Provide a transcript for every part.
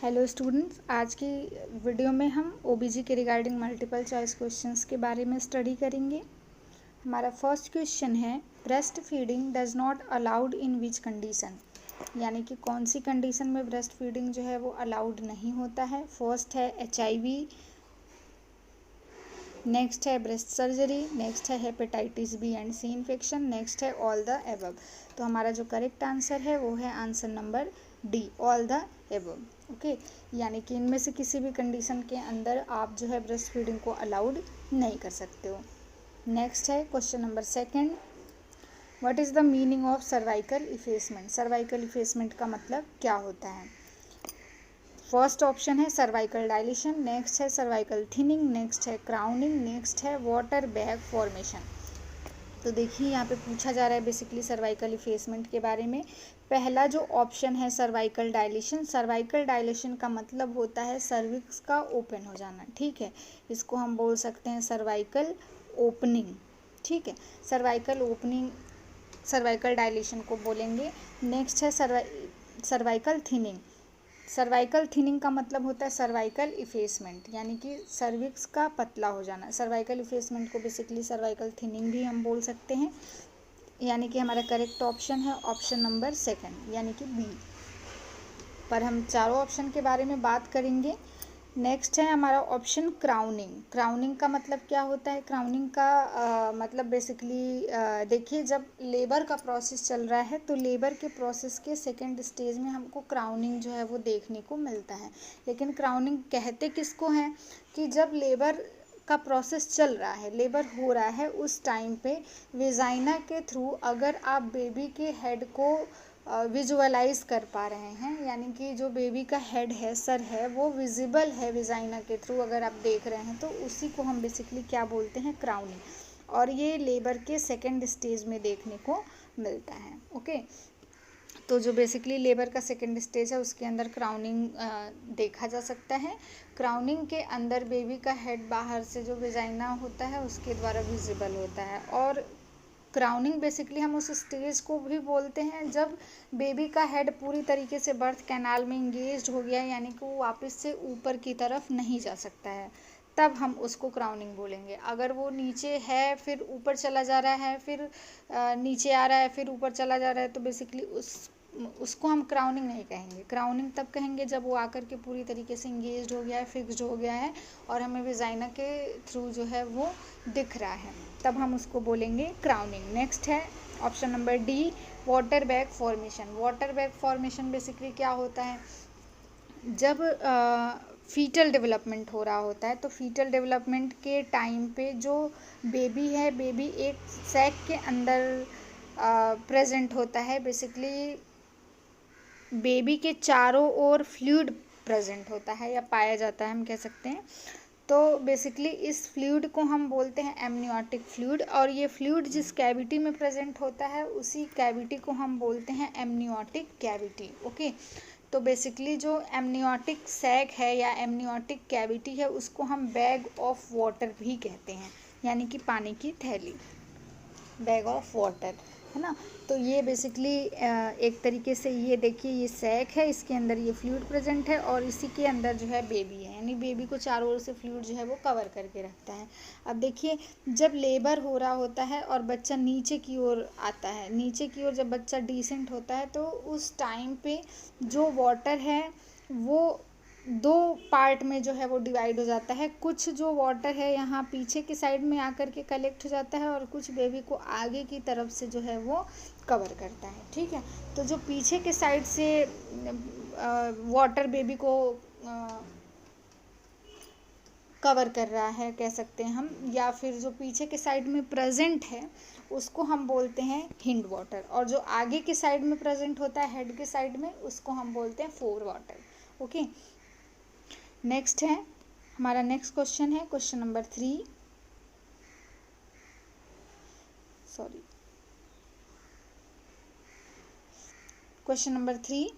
Hello students, आज की video में हम ओबीजी के रिगार्डिंग मल्टीपल चॉइस क्वेश्चंस के बारे में स्टडी करेंगे। हमारा फर्स्ट क्वेश्चन है, breast feeding does not allowed in which condition, यानी कि कौन सी कंडीशन में ब्रेस्ट फीडिंग जो है वो अलाउड नहीं होता है। फर्स्ट है HIV, नेक्स्ट है ब्रेस्ट सर्जरी, नेक्स्ट है hepatitis B and C infection, next है ऑल द एबव। तो हमारा जो करेक्ट आंसर है वो है answer number D, all the above. Okay, यानी कि इनमें से किसी भी कंडीशन के अंदर आप जो है ब्रेस्ट फीडिंग को अलाउड नहीं कर सकते हो। नेक्स्ट है question number second, what is the meaning of cervical effacement. Cervical effacement का मतलब क्या होता है। फर्स्ट ऑप्शन है सर्वाइकल डायलेशन, नेक्स्ट है सर्वाइकल थिनिंग, नेक्स्ट है क्राउनिंग, नेक्स्ट है वाटर बैग फॉर्मेशन। तो देखिए यहाँ पे पूछा जा रहा है बेसिकली सर्वाइकल इफेसमेंट के बारे में। पहला जो ऑप्शन है सर्वाइकल डायलेशन, सर्वाइकल डायलेशन का मतलब होता है सर्विक्स का ओपन हो जाना। ठीक है, इसको हम बोल सकते हैं सर्वाइकल ओपनिंग। ठीक है, सर्वाइकल ओपनिंग, सर्वाइकल डायलेशन को बोलेंगे। नेक्स्ट है सर्वाइकल थिनिंग। सर्वाइकल थिनिंग का मतलब होता है सर्वाइकल इफेसमेंट, यानी कि सर्विक्स का पतला हो जाना। सर्वाइकल इफेसमेंट को बेसिकली सर्वाइकल थिनिंग भी हम बोल सकते हैं, यानी कि हमारा करेक्ट ऑप्शन है ऑप्शन नंबर सेकंड, यानी कि B। पर हम चारों ऑप्शन के बारे में बात करेंगे। नेक्स्ट है हमारा ऑप्शन क्राउनिंग। क्राउनिंग का मतलब क्या होता है। क्राउनिंग का मतलब बेसिकली देखिए, जब लेबर का प्रोसेस चल रहा है तो लेबर के प्रोसेस के सेकंड स्टेज में हमको क्राउनिंग जो है वो देखने को मिलता है। लेकिन क्राउनिंग कहते किसको हैं कि जब लेबर का प्रोसेस चल रहा है, लेबर हो रहा है, उस टाइम पे वेजाइना के थ्रू अगर आप बेबी के हेड को विजुअलाइज कर पा रहे हैं, यानी कि जो बेबी का हेड है, सर है, वो विजिबल है वेजाइना के थ्रू अगर आप देख रहे हैं, तो उसी को हम बेसिकली क्या बोलते हैं, क्राउनिंग। और ये लेबर के सेकंड स्टेज में देखने को मिलता है। ओके, तो जो बेसिकली लेबर का सेकंड स्टेज है उसके अंदर क्राउनिंग देखा जा सकता है। क्राउनिंग के अंदर बेबी का हेड बाहर से जो वेजाइना होता है उसके द्वारा विजिबल होता है। और क्राउनिंग बेसिकली हम उस स्टेज को भी बोलते हैं जब बेबी का हेड पूरी तरीके से बर्थ कैनाल में इंगेज हो गया, यानी कि वो वापस से ऊपर की तरफ नहीं जा सकता है, तब हम उसको क्राउनिंग बोलेंगे। अगर वो नीचे है फिर ऊपर चला जा रहा है, फिर नीचे आ रहा है, फिर ऊपर चला जा रहा है, तो बेसिकली उसको हम क्राउनिंग नहीं कहेंगे। क्राउनिंग तब कहेंगे जब वो आकर के पूरी तरीके से इंगेज हो गया है, फिक्स्ड हो गया है और हमें वेजाइना के थ्रू जो है वो दिख रहा है, तब हम उसको बोलेंगे क्राउनिंग। नेक्स्ट है option number D, water bag formation. Water bag formation basically क्या होता है, जब फीटल डेवलपमेंट हो रहा होता है, तो फीटल डेवलपमेंट के टाइम पे जो बेबी है, बेबी एक सैक के अंदर प्रेजेंट होता है। बेसिकली बेबी के चारों ओर फ्लूइड प्रेजेंट होता है या पाया जाता है, हम कह सकते हैं। तो बेसिकली इस फ्लूइड को हम बोलते हैं एमनियोटिक फ्लूइड, और ये फ्लूइड जिस कैविटी में प्रेजेंट होता है उसी कैविटी को हम बोलते हैं एमनियोटिक कैविटी। ओके, तो बेसिकली जो एमनियोटिक सैक है या एमनियोटिक कैविटी है उसको हम बैग ऑफ वाटर भी कहते हैं, यानी कि पानी की थैली, बैग ऑफ वाटर, है ना। तो ये बेसिकली एक तरीके से ये देखिए, ये सैक है, इसके अंदर ये फ्लूइड प्रेजेंट है और इसी के अंदर जो है बेबी है, यानी बेबी को चारों ओर से फ्लूइड जो है वो कवर करके रखता है। अब देखिए, जब लेबर हो रहा होता है और बच्चा नीचे की ओर आता है, नीचे की ओर जब बच्चा डिसेंट होता है, तो उस टाइम पे जो वाटर है वो दो पार्ट में जो है वो डिवाइड हो जाता है। कुछ जो वाटर है यहाँ पीछे की साइड में आकर के कलेक्ट हो जाता है और कुछ बेबी को आगे की तरफ से जो है वो कवर करता है। ठीक है, तो जो पीछे के साइड से वाटर बेबी को कवर कर रहा है कह सकते हैं हम, या फिर जो पीछे के साइड में प्रेजेंट है उसको हम बोलते हैं हिंड वाटर, और जो आगे के साइड में प्रेजेंट होता है हेड के साइड में उसको हम बोलते हैं फोर वाटर। ओके, नेक्स्ट है हमारा नेक्स्ट क्वेश्चन है question number 3, question number 3,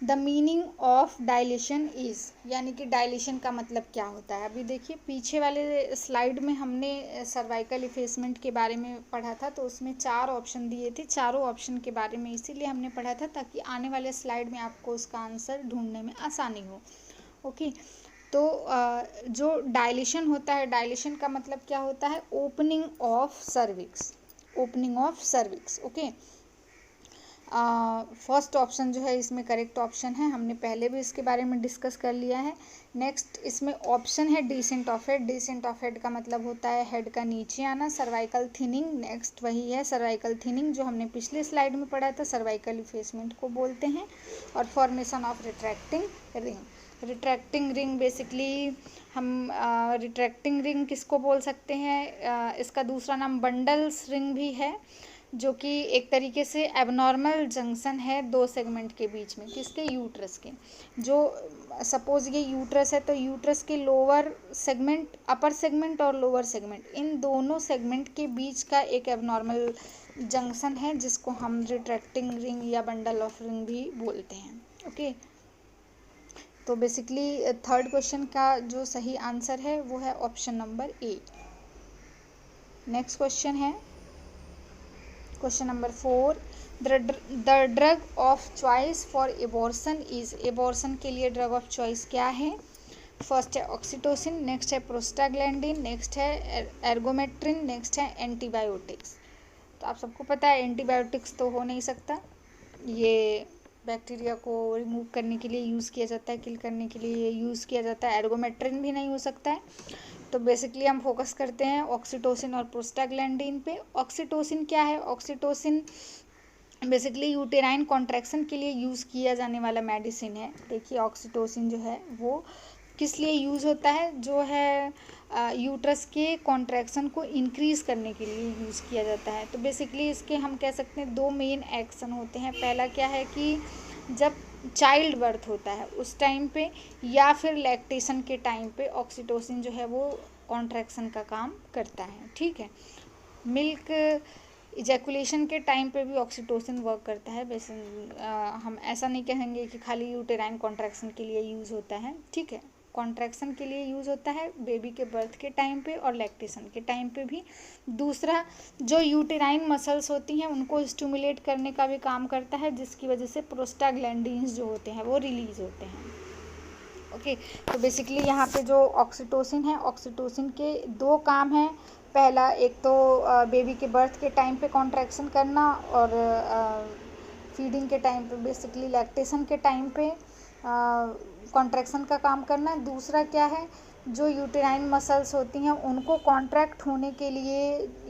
the meaning of dilation is, यानी कि डायलेशन का मतलब क्या होता है। अभी देखिए पीछे वाले स्लाइड में हमने सर्वाइकल इफेसमेंट के बारे में पढ़ा था, तो उसमें 4 ऑप्शन दिए थे, चारों ऑप्शन के बारे में इसीलिए हमने पढ़ा था ताकि आने वाले स्लाइड में आपको उसका आंसर ढूंढने में आसानी हो। ओके, तो जो डायलेशन होता है, डायलेशन का मतलब क्या होता है, opening of cervix, opening of cervix. Okay, first option जो है इसमें करेक्ट ऑप्शन है, हमने पहले भी इसके बारे में डिस्कस कर लिया है। नेक्स्ट इसमें ऑप्शन है descent of head, descent of head का मतलब होता है हेड का नीचे आना। सर्वाइकल थिनिंग, नेक्स्ट वही है सर्वाइकल थिनिंग जो हमने पिछले स्लाइड में पढ़ा था, सर्वाइकल इफेसमेंट को बोलते हैं। और formation of retracting ring, retracting ring basically हम रिट्रैक्टिंग रिंग किसको बोल सकते हैं, इसका दूसरा नाम बंडल्स रिंग भी है, जो कि एक तरीके से एबनॉर्मल जंक्शन है 2 सेगमेंट के बीच में, किसके, यूट्रस के। जो सपोज ये यूट्रस है तो यूट्रस के लोअर सेगमेंट, अपर सेगमेंट और लोअर सेगमेंट, इन दोनों सेगमेंट के बीच का एक एबनॉर्मल जंक्शन है जिसको हम रिट्रैक्टिंग रिंग या बंडल ऑफ रिंग भी बोलते हैं। ओके, तो बेसिकली थर्ड क्वेश्चन का जो सही आंसर है वो है option number A. Next question है question number 4, the drug of choice for abortion is, abortion के लिए ड्रग ऑफ चॉइस क्या है। फर्स्ट है ऑक्सीटोसिन, नेक्स्ट है प्रोस्टाग्लैंडिन, नेक्स्ट है एर्गोमेट्रिन, नेक्स्ट है एंटीबायोटिक्स। तो आप सबको पता है एंटीबायोटिक्स तो हो नहीं सकता, ये बैक्टीरिया को रिमूव करने के लिए यूज़ किया जाता है, किल करने के लिए यूज़ किया जाता है। एर्गोमेट्रिन भी नहीं हो सकता है। तो बेसिकली हम फोकस करते हैं ऑक्सीटोसिन और प्रोस्टाग्लैंडिन पे। ऑक्सीटोसिन क्या है, ऑक्सीटोसिन बेसिकली यूटेराइन कॉन्ट्रैक्शन के लिए यूज़ किया जाने वाला मेडिसिन है। देखिए ऑक्सीटोसिन जो है वो किस लिए यूज़ होता है, जो है यूट्रस के कॉन्ट्रैक्शन को इंक्रीज़ करने के लिए यूज़ किया जाता है। तो बेसिकली इसके हम कह सकते हैं 2 मेन एक्शन होते हैं। पहला क्या है कि जब चाइल्ड बर्थ होता है उस टाइम पे या फिर लैक्टेशन के टाइम पे ऑक्सीटोसिन जो है वो कॉन्ट्रैक्शन का काम करता है। ठीक है, मिल्क इजैकुलेशन के टाइम पे भी ऑक्सीटोसिन वर्क करता है। वैसे हम ऐसा नहीं कहेंगे कि खाली यूटेराइन कॉन्ट्रैक्शन के लिए यूज़ होता है। ठीक है, कॉन्ट्रैक्शन के लिए यूज़ होता है बेबी के बर्थ के टाइम पे और लैक्टेशन के टाइम पे भी। दूसरा, जो यूटेराइन मसल्स होती हैं उनको स्टिमुलेट करने का भी काम करता है, जिसकी वजह से प्रोस्टाग्लैंडिन्स जो होते हैं वो रिलीज़ होते हैं। ओके, तो बेसिकली यहाँ पे जो ऑक्सीटोसिन है, ऑक्सीटोसिन के 2 काम हैं। पहला, एक तो बेबी के बर्थ के टाइम पे कॉन्ट्रैक्शन करना और फीडिंग के टाइम पे, बेसिकली लैक्टेशन के टाइम पे कॉन्ट्रैक्शन का काम करना है। दूसरा क्या है, जो यूटेराइन मसल्स होती हैं उनको कॉन्ट्रैक्ट होने के लिए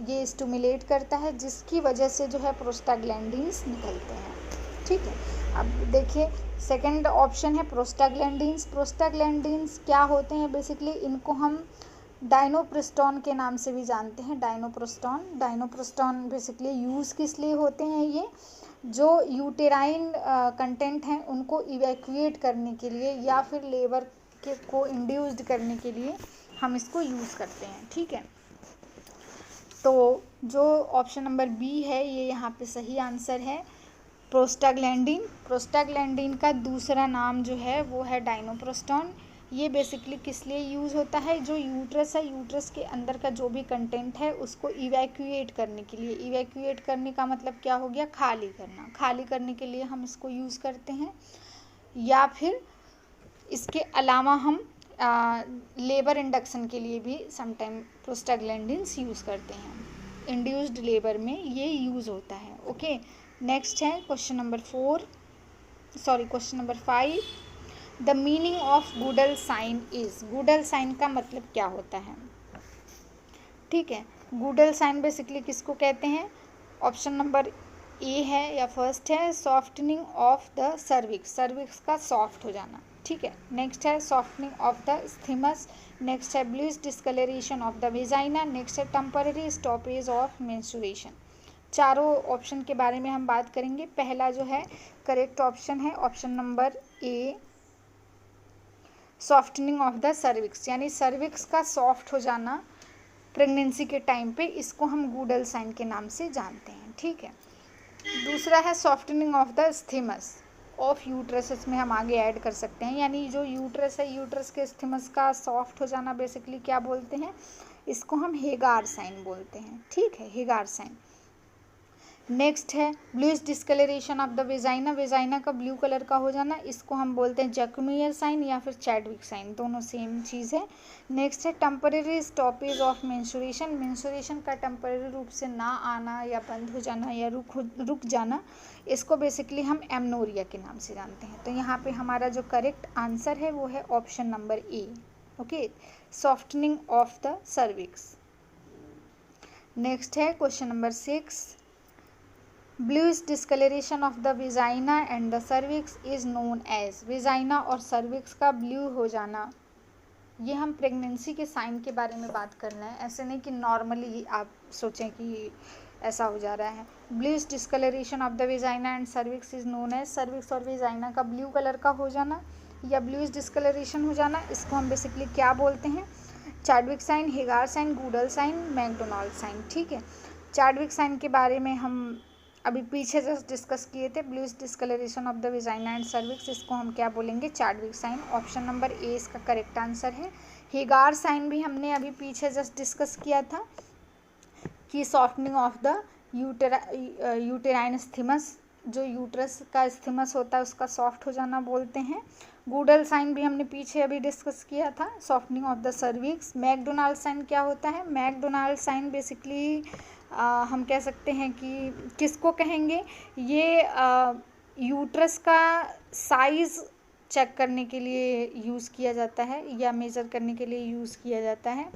ये स्टिमुलेट करता है, जिसकी वजह से जो है प्रोस्टाग्लैंडिन्स निकलते हैं। ठीक है, अब देखिए सेकंड ऑप्शन है प्रोस्टाग्लैंडिन्स। प्रोस्टाग्लैंडिन्स क्या होते हैं, बेसिकली इनको हम डाइनोप्रिस्टोन के नाम से भी जानते हैं। डाइनोप्रिस्टोन, डाइनोप्रिस्टोन बेसिकली यूज़ किस लिए होते हैं, ये जो यूटेराइन कंटेंट हैं उनको इवैक्यूएट करने के लिए या फिर लेबर के को इंड्यूस्ड करने के लिए हम इसको यूज़ करते हैं। ठीक है, तो जो ऑप्शन नंबर बी है ये यहाँ पे सही आंसर है, प्रोस्टाग्लैंडिन। प्रोस्टाग्लैंडिन का दूसरा नाम जो है वो है डाइनोप्रिस्टोन। ये बेसिकली किस लिए यूज़ होता है, जो यूट्रस है, यूट्रस के अंदर का जो भी कंटेंट है उसको इवैक्यूएट करने के लिए। इवैक्यूएट करने का मतलब क्या हो गया, खाली करना। खाली करने के लिए हम इसको यूज़ करते हैं, या फिर इसके अलावा हम लेबर इंडक्शन के लिए भी समटाइम प्रोस्टाग्लैंडिन्स यूज़ करते हैं। इंड्यूस्ड लेबर में ये यूज़ होता है। ओके, नेक्स्ट है question number 5, the meaning of Goodell sign is. Goodell sign का मतलब क्या होता है। ठीक है, गुडल साइन बेसिकली किसको कहते हैं, ऑप्शन नंबर ए है या फर्स्ट है, softening of the cervix, cervix का सॉफ्ट हो जाना। ठीक है, नेक्स्ट है softening of the isthmus, next है bluish discolouration of the vagina, next है टेम्पररी स्टॉपेज ऑफ मेंस्ट्रुएशन। चारों ऑप्शन के बारे में हम बात करेंगे। पहला जो है करेक्ट ऑप्शन है option number A, softening of the cervix, यानी सर्विक्स का सॉफ्ट हो जाना प्रेगनेंसी के टाइम पे, इसको हम गुडल साइन के नाम से जानते हैं। ठीक है, दूसरा है softening of the isthmus, of uterus इसमें हम आगे ऐड कर सकते हैं, यानी जो यूट्रस है, यूट्रस के स्थिमस का सॉफ्ट हो जाना बेसिकली क्या बोलते हैं, इसको हम हेगार साइन बोलते हैं, ठीक है, हेगार साइन। नेक्स्ट है bluish discolouration of the vagina, vagina का ब्लू कलर का हो जाना, इसको हम बोलते हैं जैकमियर साइन या फिर चैडविक साइन, दोनों सेम चीज़ है। नेक्स्ट है temporary stoppage of menstruation, menstruation का टेम्परेरी रूप से ना आना या बंद हो जाना या रुक जाना, इसको बेसिकली हम एमनोरिया के नाम से जानते हैं। तो यहाँ पे हमारा जो करेक्ट आंसर है वो है option number A, okay, softening of the cervix. Next है question number 6, bluish discolouration of the vagina and the cervix is known as, vagina और सर्विक्स का ब्लू हो जाना, ये हम प्रेगनेंसी के साइन के बारे में बात कर रहे हैं, ऐसे नहीं कि नॉर्मली आप सोचें कि ऐसा हो जा रहा है। Bluish discolouration of the vagina and cervix is known as, cervix और वेजाइना का ब्लू कलर का हो जाना या ब्लूइश डिस्कलरेशन हो जाना, इसको हम बेसिकली क्या बोलते हैं, Chadwick sign, Hegar sign, Goodell sign, McDonald sign, ठीक है। चैडविक साइन के बारे में हम अभी पीछे जस्ट डिस्कस किए थे, bluish discolouration of the vagina and cervix, इसको हम क्या बोलेंगे, Chadwick sign, option number A इसका करेक्ट आंसर है। हेगार साइन भी हमने अभी पीछे जस्ट डिस्कस किया था कि सॉफ्टनिंग ऑफ द यूटेराइन स्थिमस, जो यूट्रस का स्थिमस होता है उसका सॉफ्ट हो जाना बोलते हैं। गूडल साइन भी हमने पीछे अभी डिस्कस किया था, softening of the cervix. McDonald sign क्या होता है, मैकडोनाल्ड साइन बेसिकली हम कह सकते हैं कि किसको कहेंगे, ये यूट्रस का साइज़ चेक करने के लिए यूज़ किया जाता है या मेज़र करने के लिए यूज़ किया जाता है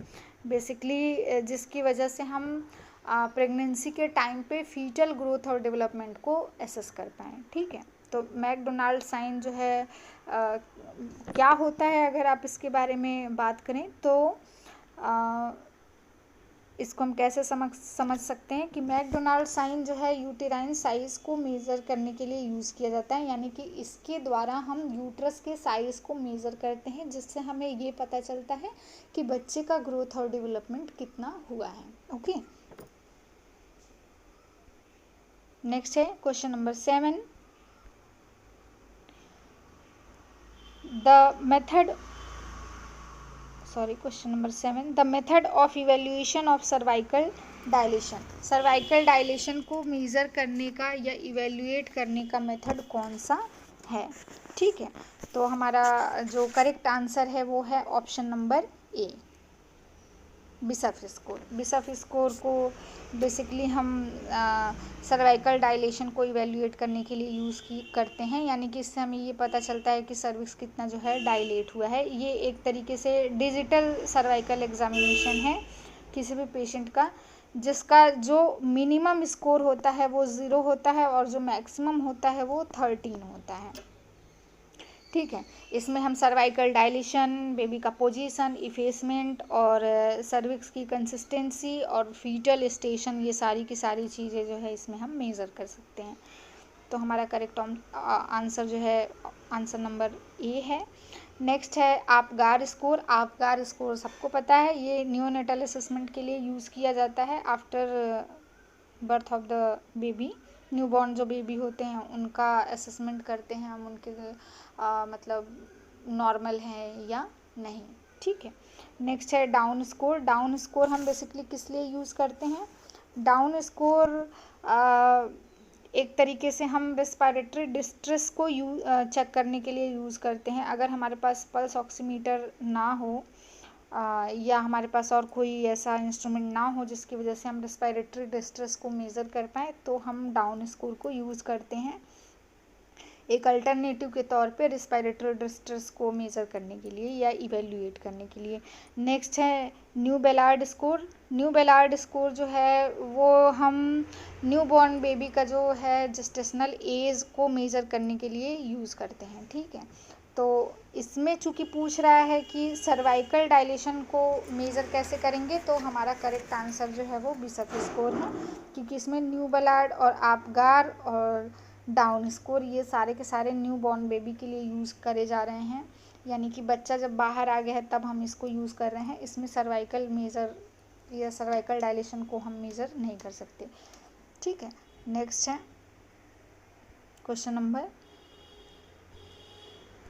बेसिकली, जिसकी वजह से हम प्रेगनेंसी के टाइम पे फीटल ग्रोथ और डेवलपमेंट को एसेस कर पाएँ, ठीक है। तो मैकडोनाल्ड साइन जो है क्या होता है, अगर आप इसके बारे में बात करें तो इसको हम कैसे समझ सकते हैं कि मैकडोनाल्ड साइन जो है यूटेराइन साइज़ को मेज़र करने के लिए यूज़ किया जाता है, यानी कि इसके द्वारा हम यूट्रस के साइज़ को मेज़र करते हैं, जिससे हमें ये पता चलता है कि बच्चे का ग्रोथ और डेवलपमेंट कितना हुआ है, ओके। नेक्स्ट है question number 7, question number 7, the method of evaluation of cervical dilation, cervical dilation को मेज़र करने का या इवेल्युएट करने का मेथड कौन सा है, ठीक है। तो हमारा जो करेक्ट आंसर है वो है option number A, Bishop score. Bishop score को बेसिकली हम सर्वाइकल डायलेशन को इवेल्युएट करने के लिए यूज़ करते हैं, यानी कि इससे हमें ये पता चलता है कि सर्विक्स कितना जो है डायलेट हुआ है। ये एक तरीके से डिजिटल सर्वाइकल एग्जामिनेशन है किसी भी पेशेंट का, जिसका जो मिनिमम स्कोर होता है वो 0 होता है और जो मैक्सिमम होता है वो 13 होता है, ठीक है। इसमें हम सर्वाइकल डायलेशन, बेबी का पोजीशन, इफेसमेंट और सर्विक्स की कंसिस्टेंसी और फीटल स्टेशन, ये सारी की सारी चीज़ें जो है इसमें हम मेज़र कर सकते हैं। तो हमारा करेक्ट आंसर जो है आंसर नंबर ए है। नेक्स्ट है आपगार स्कोर। आपगार स्कोर सबको पता है, ये न्यूनेटल असेसमेंट के लिए यूज़ किया जाता है after birth of the baby. Newborn जो बेबी होते हैं उनका असेसमेंट करते हैं हम, उनके मतलब नॉर्मल हैं या नहीं, ठीक है। नेक्स्ट है डाउन स्कोर। डाउन स्कोर हम बेसिकली किस लिए यूज़ करते हैं, डाउन स्कोर एक तरीके से हम रेस्पिरेटरी डिस्ट्रेस को चेक करने के लिए यूज़ करते हैं। अगर हमारे पास पल्स ऑक्सीमीटर ना हो या हमारे पास और कोई ऐसा इंस्ट्रूमेंट ना हो जिसकी वजह से हम रेस्पिरेटरी डिस्ट्रेस को मेज़र कर पाएँ, तो हम डाउन स्कोर को यूज़ करते हैं एक अल्टरनेटिव के तौर पे रेस्पिरेटरी डिस्ट्रेस को मेज़र करने के लिए या इवेल्युएट करने के लिए। नेक्स्ट है new Ballard score. New Ballard score जो है वो हम न्यूबॉर्न बेबी का जो है जेस्टेशनल एज को मेज़र करने के लिए यूज़ करते हैं, ठीक है। तो इसमें चूँकि पूछ रहा है कि सर्वाइकल डायलेशन को मेज़र कैसे करेंगे, तो हमारा करेक्ट आंसर जो है वो बिशफ स्कोर है, क्योंकि इसमें न्यू बेलार्ड और आपगार और डाउन स्कोर ये सारे के सारे न्यू बॉर्न बेबी के लिए यूज़ करे जा रहे हैं, यानी कि बच्चा जब बाहर आ गया है तब हम इसको यूज़ कर रहे हैं। इसमें सर्वाइकल मेज़र या सर्वाइकल डायलेशन को हम मेज़र नहीं कर सकते, ठीक है। नेक्स्ट है question number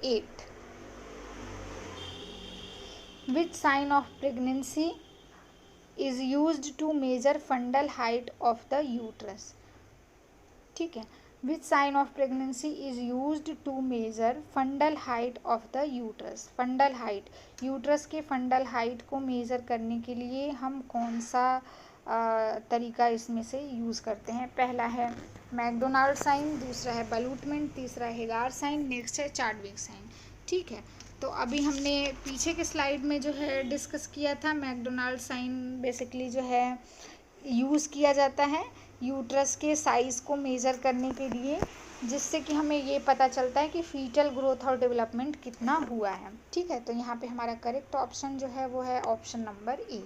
8. Which sign of pregnancy is used to measure fundal height of the uterus? ठीक है, which sign of pregnancy is used to measure fundal height of the uterus? fundal height, uterus के fundal height को measure करने के लिए हम कौन सा तरीका इसमें से यूज़ करते हैं? पहला है मैकडोनाल्ड साइन, दूसरा है बलूटमेंट, तीसरा है हेगार साइन, नेक्स्ट है चार्डविक साइन। ठीक है, तो अभी हमने पीछे के स्लाइड में जो है डिस्कस किया था, मैकडोनाल्ड साइन बेसिकली जो है यूज़ किया जाता है यूट्रस के साइज़ को मेज़र करने के लिए, जिससे कि हमें ये पता चलता है कि फीटल ग्रोथ और डेवलपमेंट कितना हुआ है। ठीक है, तो यहाँ पे हमारा करेक्ट ऑप्शन जो है वो है option number A,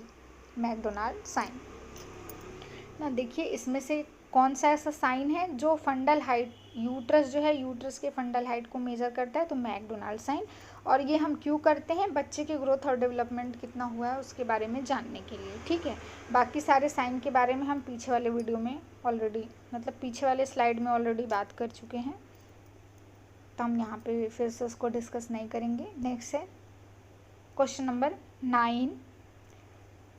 McDonald sign. ना देखिए, इसमें से कौन सा ऐसा साइन है जो फंडल हाइट, यूट्रस जो है यूट्रस के फंडल हाइट को मेज़र करता है? तो मैकडोनाल्ड साइन। और ये हम क्यों करते हैं? बच्चे के ग्रोथ और डेवलपमेंट कितना हुआ है उसके बारे में जानने के लिए। ठीक है, बाकी सारे साइन के बारे में हम पीछे वाले वीडियो में ऑलरेडी, मतलब पीछे वाले स्लाइड में ऑलरेडी बात कर चुके हैं, तो हम यहाँ पे फिर से उसको डिस्कस नहीं करेंगे। नेक्स्ट है question number 9,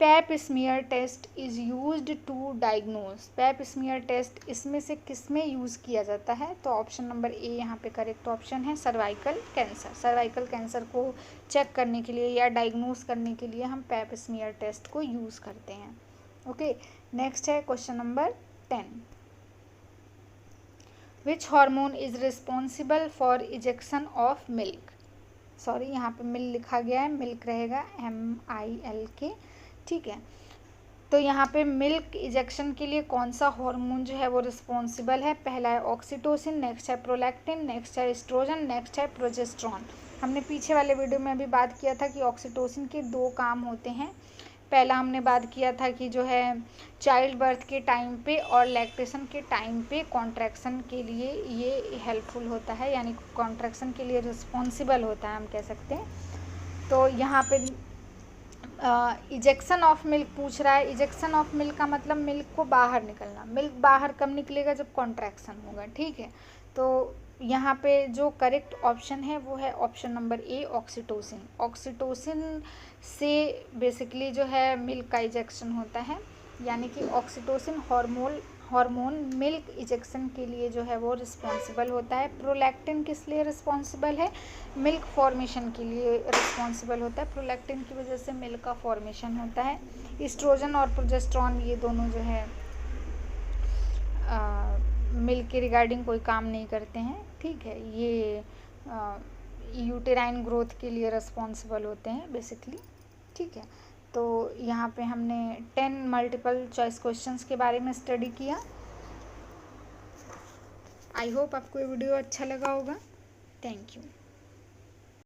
Pap smear test is used to diagnose. Pap smear test इसमें से किस में यूज़ किया जाता है? तो ऑप्शन नंबर ए यहाँ पे करेक्ट ऑप्शन है, सर्वाइकल कैंसर। सर्वाइकल कैंसर को चेक करने के लिए या डायग्नोज करने के लिए हम पैप स्मीयर टेस्ट को यूज़ करते हैं। ओके, नेक्स्ट है question number 10, which hormone is responsible for ejection of milk? Sorry, यहाँ पे मिल लिखा गया है, मिल्क रहेगा MILK। ठीक है, तो यहाँ पे मिल्क इजेक्शन के लिए कौन सा हार्मोन जो है वो रिस्पॉन्सिबल है? पहला है ऑक्सीटोसिन, नेक्स्ट है प्रोलैक्टिन, नेक्स्ट है एस्ट्रोजन, नेक्स्ट है प्रोजेस्ट्रॉन। हमने पीछे वाले वीडियो में अभी बात किया था कि ऑक्सीटोसिन के 2 काम होते हैं। पहला हमने बात किया था कि जो है चाइल्ड बर्थ के टाइम पे और लैक्टेशन के टाइम पे कॉन्ट्रैक्शन के लिए ये हेल्पफुल होता है, यानी कॉन्ट्रैक्शन के लिए रिस्पॉन्सिबल होता है हम कह सकते हैं। तो यहाँ पे इजेक्शन ऑफ मिल्क पूछ रहा है। इजेक्शन ऑफ मिल्क का मतलब मिल्क को बाहर निकलना। मिल्क बाहर कब निकलेगा? जब कॉन्ट्रैक्शन होगा। ठीक है, तो यहाँ पे जो करेक्ट ऑप्शन है वो है ऑप्शन नंबर ए, ऑक्सीटोसिन। ऑक्सीटोसिन से बेसिकली जो है मिल्क का इजेक्शन होता है, यानी कि ऑक्सीटोसिन हार्मोन मिल्क इजेक्शन के लिए जो है वो रिस्पॉन्सिबल होता है। प्रोलैक्टिन किस लिए रिस्पॉन्सिबल है? मिल्क फॉर्मेशन के लिए रिस्पॉन्सिबल होता है। प्रोलैक्टिन की वजह से मिल्क का फॉर्मेशन होता है। एस्ट्रोजन और प्रोजेस्ट्रॉन ये दोनों जो है मिल्क के रिगार्डिंग कोई काम नहीं करते हैं। ठीक है, ये यूटेराइन ग्रोथ के लिए रिस्पॉन्सिबल होते हैं बेसिकली। ठीक है, तो यहाँ पे हमने 10 मल्टीपल चॉइस क्वेश्चंस के बारे में स्टडी किया। आई होप आपको ये वीडियो अच्छा लगा होगा। Thank you.